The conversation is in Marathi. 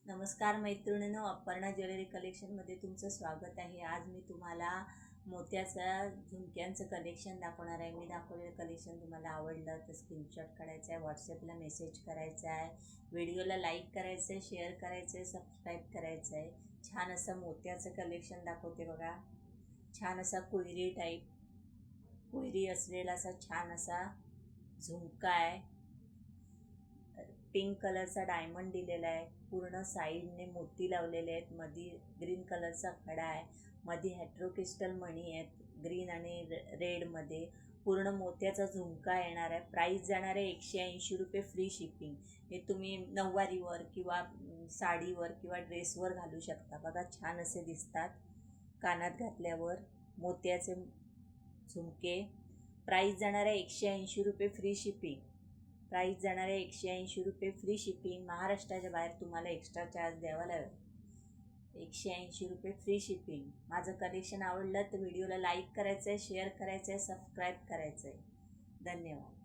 नमस्कार मैत्रिणींनो, अपर्णा ज्वेलरी कलेक्शनमध्ये तुमचं स्वागत आहे। आज मी तुम्हाला मोत्याचा झुमक्यांचं कलेक्शन दाखवणार आहे। मी दाखवलेलं कलेक्शन तुम्हाला आवडलं तर स्क्रीनशॉट काढायचा आहे, व्हॉट्सॲपला मेसेज करायचा आहे, व्हिडिओला लाईक करायचं आहे, शेअर करायचं आहे, सबस्क्राईब करायचं आहे। छान असं मोत्याचं कलेक्शन दाखवते बघा। छान असा कोयरी टाईप कोयरी असलेला असा छान असा झुमका आहे। पिंक कलरचा डायमंड दिलेला आहे, पूर्ण साईडने मोती लावलेले आहेत, मध्ये ग्रीन कलरचा खडा आहे, मध्ये हेट्रोक्रिस्टल मणी आहेत ग्रीन आणि रेडमध्ये। पूर्ण मोत्याचा झुमका येणार आहे। प्राईस जाणार आहे 180 रुपये, फ्री शिपिंग। हे तुम्ही नऊवारीवर किंवा साडीवर किंवा ड्रेसवर घालू शकता। बघा छान असे दिसतात कानात घातल्यावर मोत्याचे झुमके। प्राईस जाणार आहे 180 रुपये, फ्री शिपिंग। प्राईस जाणार आहे 180 रुपये, फ्री शिपिंग। महाराष्ट्राच्या बाहेर तुम्हाला एक्स्ट्रा चार्ज द्यावा लागेल। 180 रुपये, फ्री शिपिंग। माझं कलेक्शन आवडलं तर व्हिडिओला लाईक करायचं आहे, शेअर करायचं आहे, सबस्क्राईब करायचं आहे। धन्यवाद।